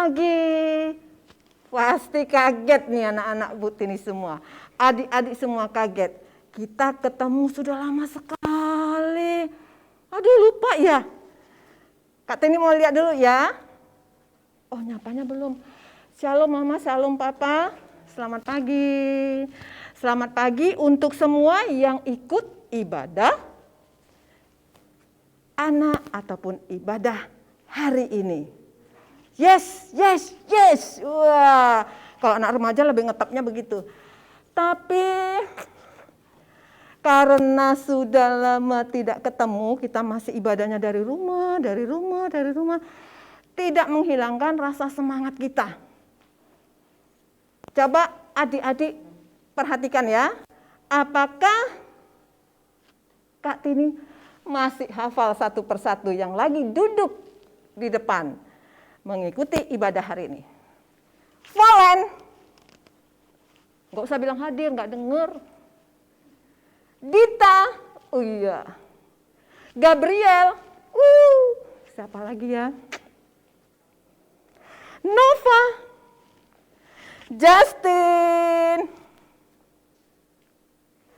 pagi. Pasti kaget nih anak-anak Bu Tini semua. Adik-adik semua kaget. Kita ketemu sudah lama sekali. Aduh lupa ya. Kak Tini mau lihat dulu ya. Oh nyapanya belum. Shalom Mama, shalom Papa. Selamat pagi. Selamat pagi untuk semua yang ikut ibadah anak ataupun ibadah hari ini. Yes, yes, yes. Wah, kalau anak remaja lebih ngetopnya begitu. Tapi karena sudah lama tidak ketemu, kita masih ibadahnya dari rumah. Tidak menghilangkan rasa semangat kita. Coba adik-adik perhatikan ya. Apakah Kak Tini masih hafal satu persatu yang lagi duduk di depan mengikuti ibadah hari ini? Valen, nggak usah bilang hadir, nggak denger. Dita, oh iya. Gabriel, siapa lagi ya? Nova, Justin,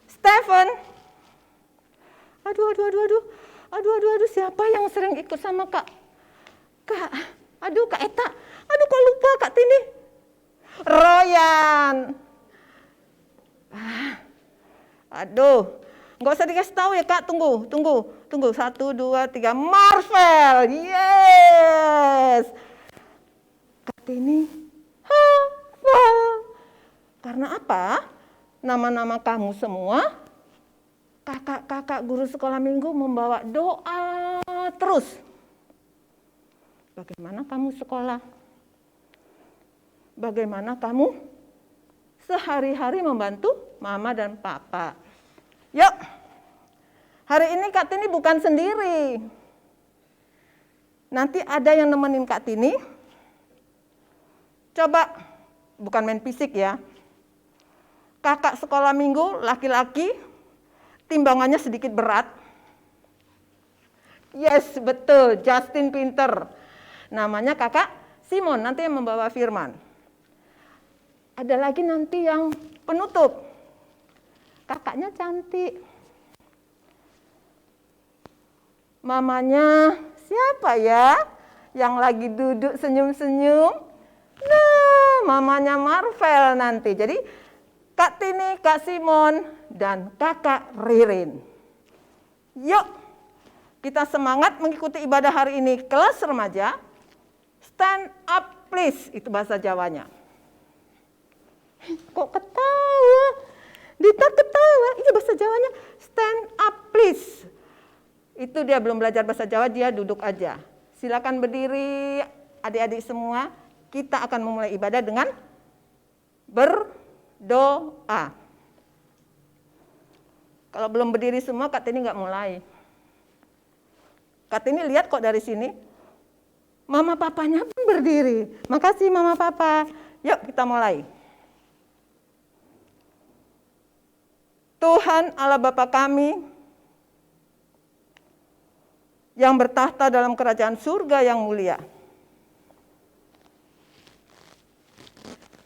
Stephen. Aduh, siapa yang sering ikut sama Kak Eta. Aduh, kok lupa Kak Tini. Royan. Aduh, nggak usah dikasih tahu ya Kak. Tunggu. 1, 2, 3. Marvel, yes. Kak Tini hafal. Karena apa? Nama-nama kamu semua, kakak-kakak guru sekolah minggu membawa doa terus. Bagaimana kamu sekolah? Bagaimana kamu sehari-hari membantu Mama dan Papa? Yuk, hari ini Kak Tini bukan sendiri. Nanti ada yang nemenin Kak Tini. Coba, bukan main fisik ya. Kakak sekolah minggu, laki-laki, timbangannya sedikit berat. Yes, betul, Justin pinter. Namanya kakak Simon, nanti yang membawa firman. Ada lagi nanti yang penutup. Kakaknya cantik. Mamanya siapa ya? Yang lagi duduk senyum-senyum. Nah, mamanya Marvel nanti. Jadi Kak Tini, Kak Simon, dan Kakak Ririn. Yuk, kita semangat mengikuti ibadah hari ini. Kelas remaja, stand up please. Itu bahasa Jawanya. Kok ketawa? Dita ketawa. Ini bahasa Jawanya stand up please. Itu dia belum belajar bahasa Jawa, dia duduk aja. Silakan berdiri adik-adik semua. Kita akan memulai ibadah dengan berdoa. Kalau belum berdiri semua, Kak Tini nggak mulai. Kak Tini lihat kok dari sini. Mama papanya pun berdiri. Makasih Mama Papa. Yuk kita mulai. Tuhan Allah Bapa kami yang bertahta dalam kerajaan surga yang mulia.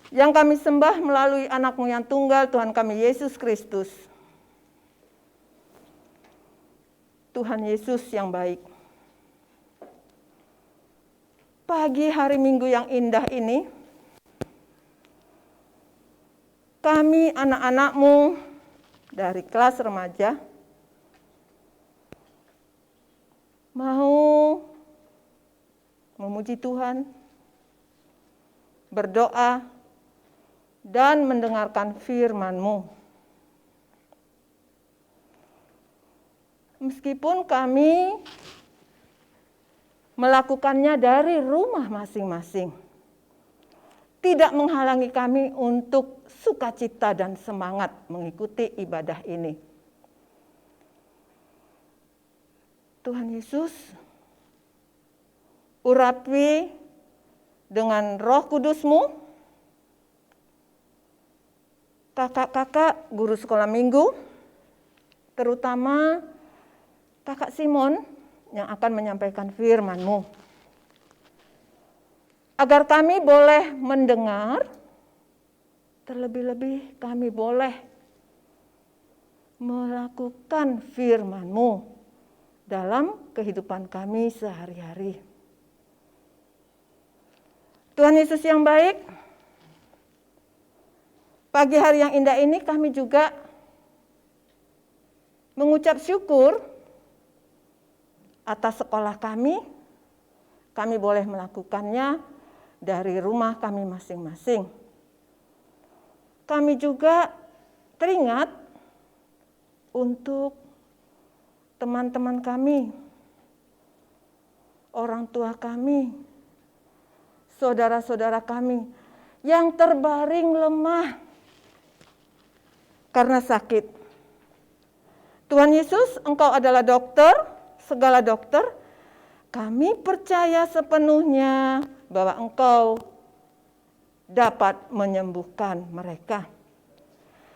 Yang kami sembah melalui anak-Mu yang tunggal, Tuhan kami Yesus Kristus. Tuhan Yesus yang baik. Pagi hari Minggu yang indah ini, kami anak-anak-Mu dari kelas remaja mau memuji Tuhan, berdoa, dan mendengarkan firman-Mu. Meskipun kami melakukannya dari rumah masing-masing, tidak menghalangi kami untuk sukacita dan semangat mengikuti ibadah ini. Tuhan Yesus, urapi dengan Roh Kudus-Mu kakak-kakak guru sekolah minggu, terutama Kakak Simon yang akan menyampaikan firman-Mu. agar kami boleh mendengar, terlebih-lebih kami boleh melakukan firman-Mu dalam kehidupan kami sehari-hari. Tuhan Yesus yang baik, pagi hari yang indah ini kami juga mengucap syukur atas sekolah kami boleh melakukannya dari rumah kami masing-masing. Kami juga teringat untuk teman-teman kami, orang tua kami, saudara-saudara kami yang terbaring lemah karena sakit. Tuhan Yesus, Engkau adalah dokter, segala dokter. Kami percaya sepenuhnya bahwa Engkau dapat menyembuhkan mereka.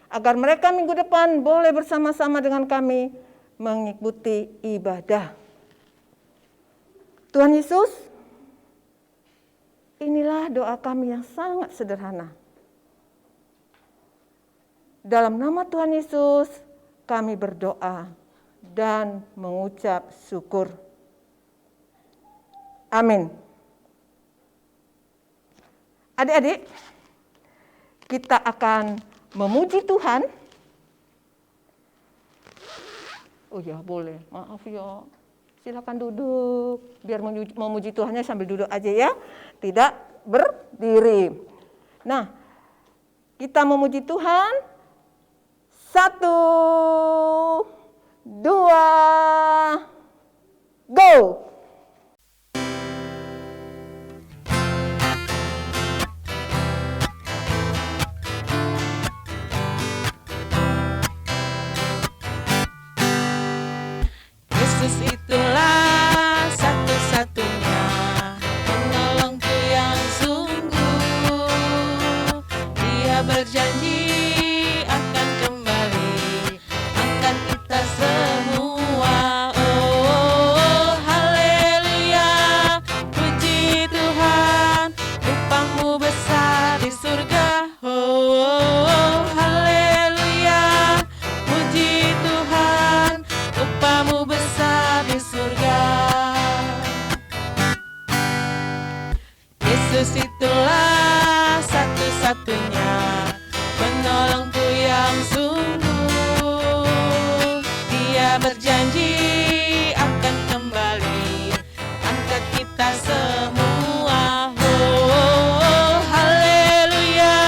Agar mereka minggu depan boleh bersama-sama dengan kami mengikuti ibadah. Tuhan Yesus, inilah doa kami yang sangat sederhana. Dalam nama Tuhan Yesus, kami berdoa dan mengucap syukur. Amin. Adik-adik, kita akan memuji Tuhan. Oh ya, boleh. Maaf ya. Silakan duduk. Biar memuji Tuhannya sambil duduk aja ya. Tidak berdiri. Nah, kita memuji Tuhan. 1, 2, go! Yesus itulah satu-satunya penolongku yang sungguh. Dia berjanji akan kembali angkat kita semua. Oh, haleluya, puji Tuhan, upahmu besar di surga. Oh, haleluya, puji Tuhan, upahmu besar di surga. Yesus itulah satu-satunya penolongku yang sungguh. Dia berjanji akan kembali angkat kita semua. Oh, haleluya,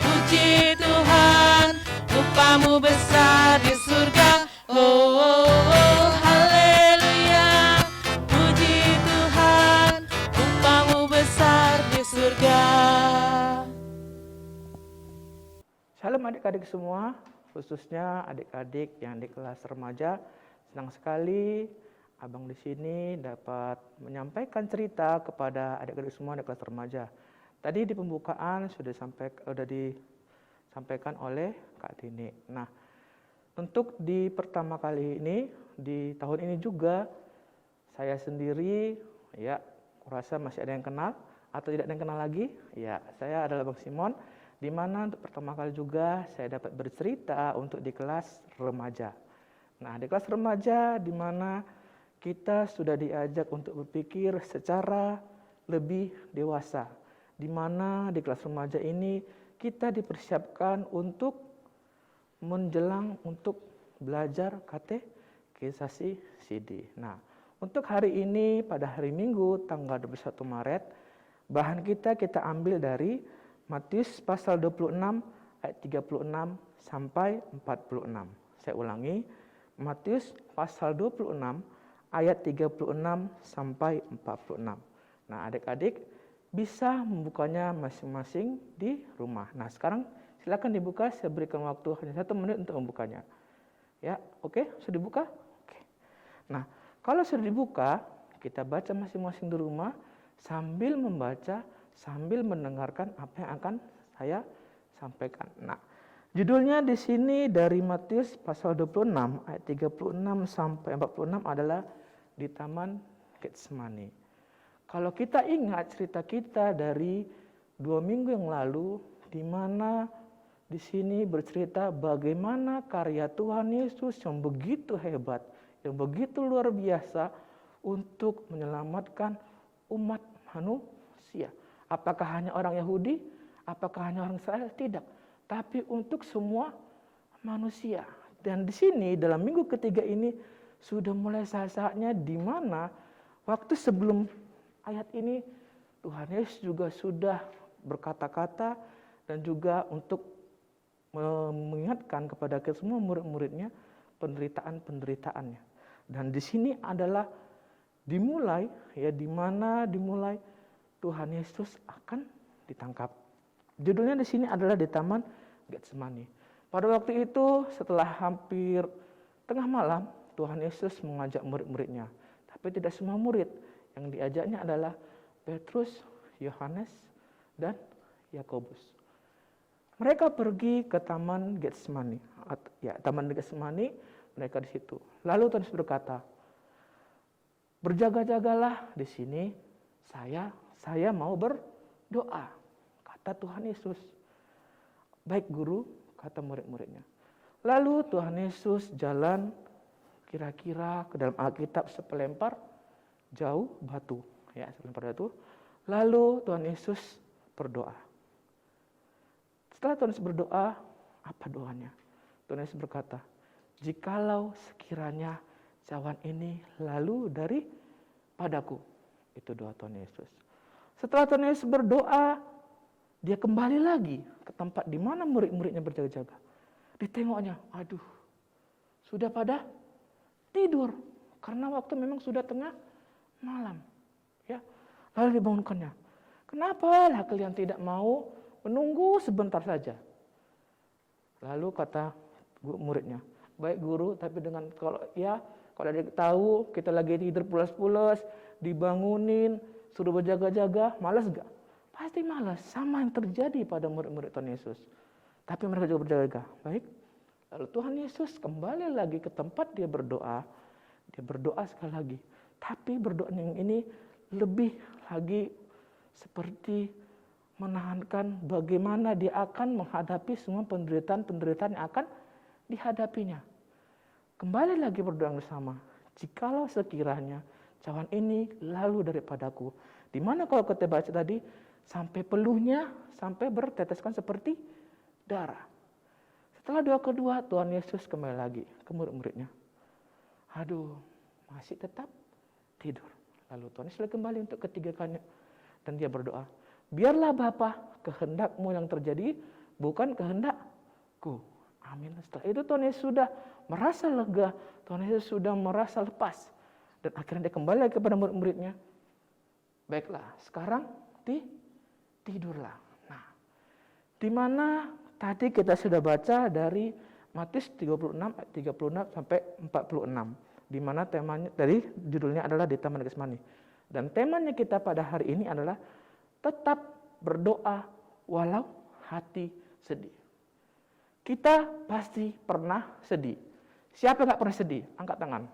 puji Tuhan, upahmu besar di surga. Oh, haleluya, puji Tuhan, upahmu besar di surga. Salam adik-adik semua, khususnya adik-adik yang di kelas remaja. Senang sekali Abang di sini dapat menyampaikan cerita kepada adik-adik semua di kelas remaja. Tadi di pembukaan sudah disampaikan oleh Kak Tini. Nah, untuk di pertama kali ini, di tahun ini juga, saya sendiri, ya, kurasa masih ada yang kenal atau tidak ada yang kenal lagi. Ya, saya adalah Bang Simon, di mana untuk pertama kali juga saya dapat bercerita untuk di kelas remaja. Nah, di kelas remaja di mana kita sudah diajak untuk berpikir secara lebih dewasa. Di mana di kelas remaja ini kita dipersiapkan untuk menjelang untuk belajar katekisasi CD. Nah, untuk hari ini pada hari Minggu tanggal 21 Maret, bahan kita ambil dari Matius pasal 26 ayat 36 sampai 46. Saya ulangi, Matius pasal 26 ayat 36 sampai 46. Nah, adik-adik bisa membukanya masing-masing di rumah. Nah, sekarang silakan dibuka, saya berikan waktu hanya 1 menit untuk membukanya. Ya, oke, sudah dibuka? Oke. Nah, kalau sudah dibuka, kita baca masing-masing di rumah sambil membaca, sambil mendengarkan apa yang akan saya sampaikan. Nah, judulnya di sini dari Matius pasal 26 ayat 36 sampai 46 adalah di Taman Getsemani. Kalau kita ingat cerita kita dari 2 minggu yang lalu, di mana di sini bercerita bagaimana karya Tuhan Yesus yang begitu hebat, yang begitu luar biasa untuk menyelamatkan umat manusia. Apakah hanya orang Yahudi? Apakah hanya orang Israel? Tidak. Tapi untuk semua manusia. Dan di sini dalam minggu ketiga ini sudah mulai saat-saatnya di mana waktu sebelum ayat ini Tuhan Yesus juga sudah berkata-kata dan juga untuk mengingatkan kepada kita semua murid-muridnya penderitaan-penderitaannya. Dan di sini adalah dimulai di mana dimulai Tuhan Yesus akan ditangkap. Judulnya di sini adalah di Taman Getsemani. Pada waktu itu setelah hampir tengah malam, Tuhan Yesus mengajak murid-muridnya. Tapi tidak semua murid, yang diajaknya adalah Petrus, Yohanes, dan Yakobus. Mereka pergi ke Taman Getsemani. Taman Getsemani, mereka di situ. Lalu Tuhan Yesus berkata, berjaga-jagalah di sini, saya mau berdoa, kata Tuhan Yesus. Baik guru, kata murid-muridnya. Lalu Tuhan Yesus jalan kira-kira ke dalam Alkitab sepelempar jauh batu, sepelempar batu. Lalu Tuhan Yesus berdoa. Setelah Tuhan Yesus berdoa, apa doanya? Tuhan Yesus berkata, jikalau sekiranya cawan ini lalu daripadaku. Itu doa Tuhan Yesus. Setelah Tuhan Yesus berdoa, dia kembali lagi ke tempat di mana murid-muridnya berjaga-jaga. Ditengoknya, aduh, sudah pada tidur. Karena waktu memang sudah tengah malam. Lalu dibangunkannya. Kenapa lah kalian tidak mau menunggu sebentar saja? Lalu kata muridnya, baik guru, tapi dengan kalau dia tahu kita lagi tidur pulas-pulas, dibangunin, suruh berjaga-jaga, malas gak? Pasti malas, sama yang terjadi pada murid-murid Tuhan Yesus. Tapi mereka juga berjaga-jaga. Baik, lalu Tuhan Yesus kembali lagi ke tempat dia berdoa sekali lagi. Tapi berdoa yang ini lebih lagi seperti menahankan bagaimana dia akan menghadapi semua penderitaan yang akan dihadapinya. Kembali lagi berdoa bersama. Jikalau sekiranya cawan ini lalu daripadaku. Di mana kalau kita baca tadi, sampai peluhnya, sampai berteteskan seperti darah. Setelah doa kedua, Tuhan Yesus kembali lagi ke murid-muridnya. Aduh, masih tetap tidur. Lalu Tuhan Yesus kembali untuk ketiga kalinya. Dan dia berdoa, biarlah Bapa, kehendakmu yang terjadi, bukan kehendakku. Amin. Setelah itu Tuhan Yesus sudah merasa lega, Tuhan Yesus sudah merasa lepas. Dan akhirnya dia kembali lagi kepada murid-muridnya. Baiklah, sekarang tidurlah. Nah, di mana tadi kita sudah baca dari Matius 36 ayat 36 sampai 46. Di mana temanya dari judulnya adalah di Taman Getsemani. Dan temanya kita pada hari ini adalah tetap berdoa walau hati sedih. Kita pasti pernah sedih. Siapa nggak pernah sedih? Angkat tangan.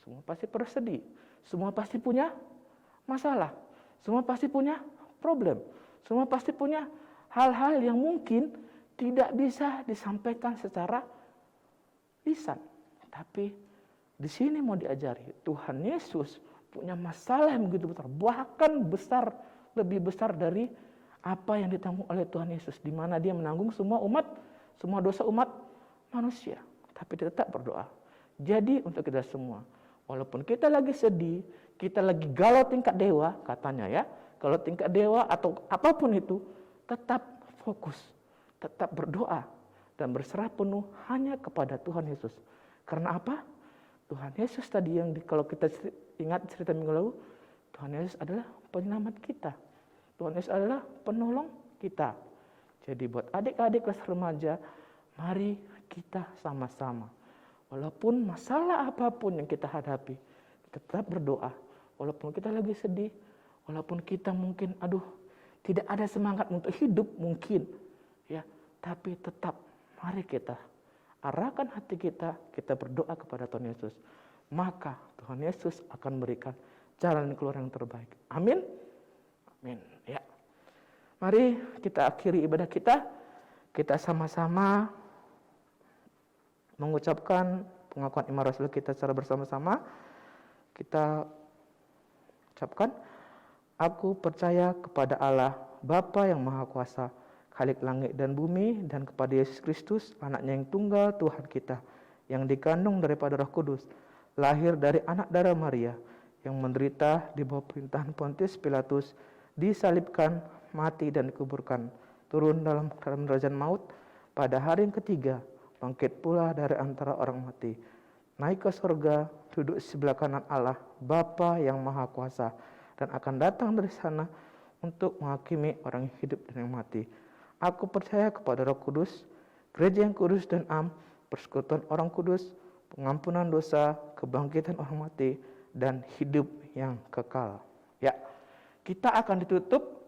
Semua pasti pernah sedih. Semua pasti punya masalah. Semua pasti punya problem. Semua pasti punya hal-hal yang mungkin tidak bisa disampaikan secara lisan. Tapi di sini mau diajari, Tuhan Yesus punya masalah yang begitu besar, bahkan besar, lebih besar dari apa yang ditanggung oleh Tuhan Yesus, di mana dia menanggung semua dosa umat manusia. Tapi dia tetap berdoa. Jadi untuk kita semua, walaupun kita lagi sedih, kita lagi galau tingkat dewa, katanya kalau tingkat dewa atau apapun itu, tetap fokus, tetap berdoa, dan berserah penuh hanya kepada Tuhan Yesus. Karena apa? Tuhan Yesus tadi kalau kita ingat cerita minggu lalu, Tuhan Yesus adalah penyelamat kita. Tuhan Yesus adalah penolong kita. Jadi buat adik-adik kelas remaja, mari kita sama-sama. Walaupun masalah apapun yang kita hadapi, tetap berdoa. Walaupun kita lagi sedih, walaupun kita mungkin tidak ada semangat untuk hidup mungkin, tapi tetap mari kita arahkan hati kita berdoa kepada Tuhan Yesus. Maka Tuhan Yesus akan berikan jalan keluar yang terbaik. Amin. Amin. Ya. Mari kita akhiri ibadah kita. Kita sama-sama mengucapkan pengakuan iman Rasul kita secara bersama-sama. Kita ucapkan, aku percaya kepada Allah, Bapa yang Maha Kuasa, Khalik langit dan bumi, dan kepada Yesus Kristus, anaknya yang tunggal Tuhan kita, yang dikandung daripada Roh Kudus, lahir dari anak darah Maria, yang menderita di bawah perintahan Pontius Pilatus, disalibkan, mati dan dikuburkan, turun dalam kerajaan maut, pada hari yang ketiga, bangkit pula dari antara orang mati, naik ke surga, duduk sebelah kanan Allah, Bapa yang Maha Kuasa, dan akan datang dari sana untuk menghakimi orang yang hidup dan yang mati. Aku percaya kepada Roh Kudus, gereja yang kudus dan am, persekutuan orang kudus, pengampunan dosa, kebangkitan orang mati, dan hidup yang kekal. Ya, kita akan ditutup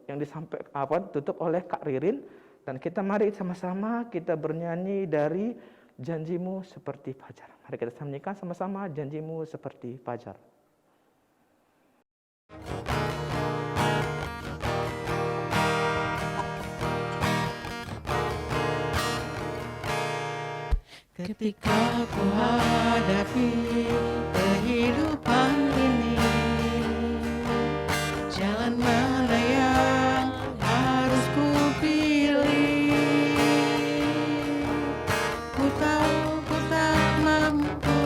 tutup oleh Kak Ririn, dan kita mari sama-sama kita bernyanyi dari Janjimu Seperti Fajar. Mari kita nyanyikan sama-sama Janjimu Seperti Fajar. Ketika ku hadapi kehidupan ini, jalan mana yang harus ku pilih? Ku tahu ku tak mampu,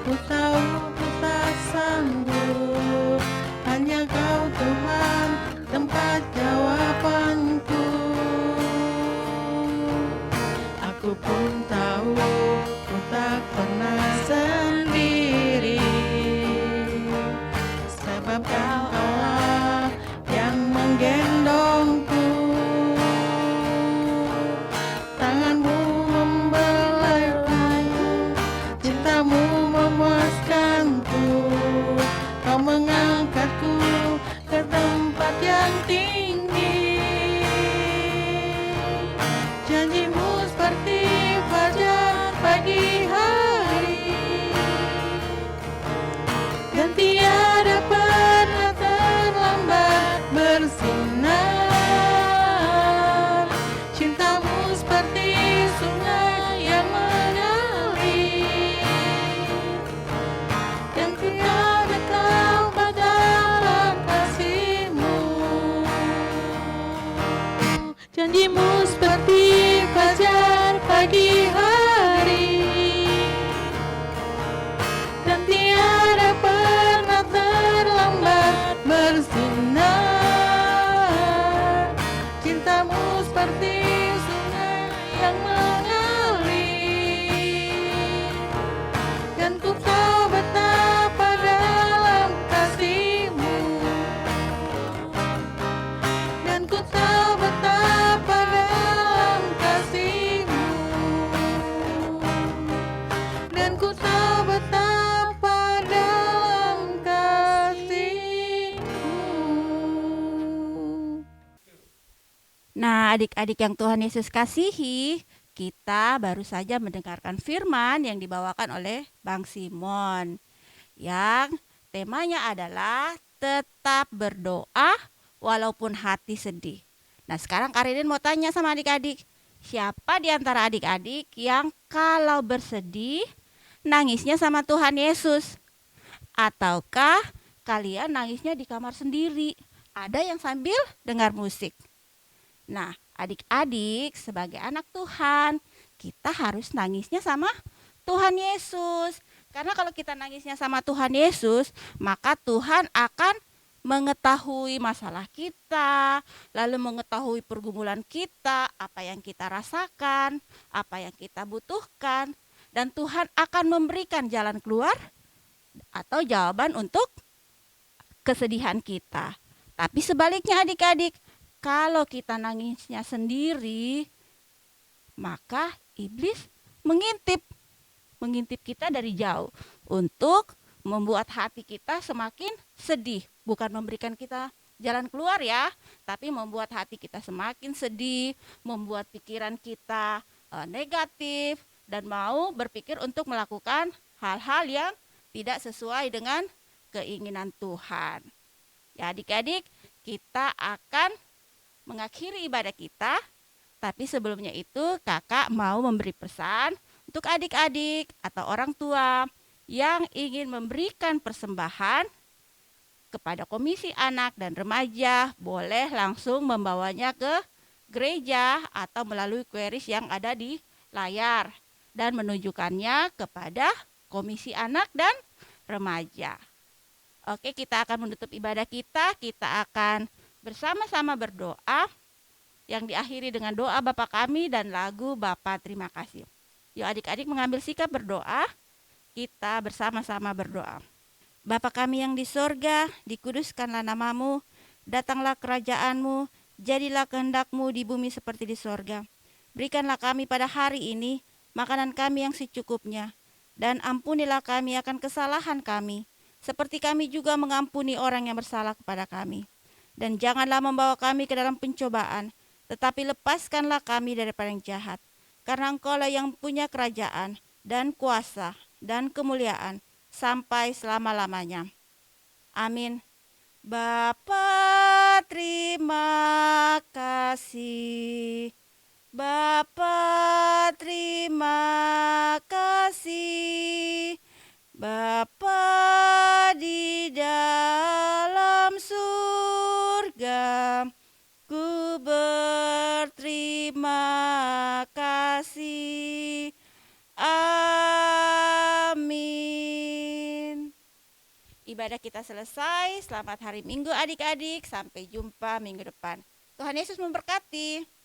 ku tahu ku tak sanggup. Hanya Kau Tuhan tempat jawabanku. Aku pun tahu ku tak pernah sendiri, sebab Kau Allah yang menggendongku. Tanganmu membelaiku, cintamu memuaskanku. Kau mengangkatku ke tempat yang tinggi. Janjimu seperti fajar pagi hari, dan tiada pernah terlambat bersinar. Cintamu seperti sungai yang mengalir, dan tiada taubat dalam kasih-Mu. Janjimu seperti fajar pagi hari, dan tiada pernah terlambat bersinar. Cintamu seperti sungai yang mengalir, dan ku tahu betapa dalam kasih-Mu, dan ku tahu betapa dalam kasih-Mu, dan ku tahu betapa dalam kasih-Mu. Nah, adik-adik yang Tuhan Yesus kasihi, kita baru saja mendengarkan firman yang dibawakan oleh Bang Simon, yang temanya adalah tetap berdoa walaupun hati sedih. Nah, sekarang Karin mau tanya sama adik-adik, siapa di antara adik-adik yang kalau bersedih nangisnya sama Tuhan Yesus? Ataukah kalian nangisnya di kamar sendiri? Ada yang sambil dengar musik. Nah, adik-adik sebagai anak Tuhan, kita harus nangisnya sama Tuhan Yesus. Karena kalau kita nangisnya sama Tuhan Yesus, maka Tuhan akan mengetahui masalah kita, lalu mengetahui pergumulan kita, apa yang kita rasakan, apa yang kita butuhkan, dan Tuhan akan memberikan jalan keluar atau jawaban untuk kesedihan kita. Tapi sebaliknya adik-adik, kalau kita nangisnya sendiri, maka iblis mengintip kita dari jauh untuk membuat hati kita semakin sedih. Bukan memberikan kita jalan keluar ya, tapi membuat hati kita semakin sedih, membuat pikiran kita negatif, dan mau berpikir untuk melakukan hal-hal yang tidak sesuai dengan keinginan Tuhan. Ya adik-adik, kita akan mengakhiri ibadah kita, tapi sebelumnya itu kakak mau memberi pesan untuk adik-adik atau orang tua yang ingin memberikan persembahan kepada Komisi Anak dan Remaja, boleh langsung membawanya ke gereja atau melalui queries yang ada di layar dan menunjukkannya kepada Komisi Anak dan Remaja. Oke, kita akan menutup ibadah kita akan bersama-sama berdoa yang diakhiri dengan doa Bapa kami dan lagu Bapa terima kasih. Yuk adik-adik mengambil sikap berdoa, kita bersama-sama berdoa. Bapa kami yang di sorga, dikuduskanlah namamu, datanglah kerajaanmu, jadilah kehendakmu di bumi seperti di sorga. Berikanlah kami pada hari ini makanan kami yang secukupnya, dan ampunilah kami akan kesalahan kami, seperti kami juga mengampuni orang yang bersalah kepada kami. Dan janganlah membawa kami ke dalam pencobaan, tetapi lepaskanlah kami daripada yang jahat. Karena Engkaulah yang punya kerajaan dan kuasa dan kemuliaan sampai selama-lamanya. Amin. Bapa terima kasih. Bapa terima kasih. Bapa di dalam surga, ku berterima kasih. Amin. Ibadah kita selesai. Selamat hari Minggu adik-adik. Sampai jumpa minggu depan. Tuhan Yesus memberkati.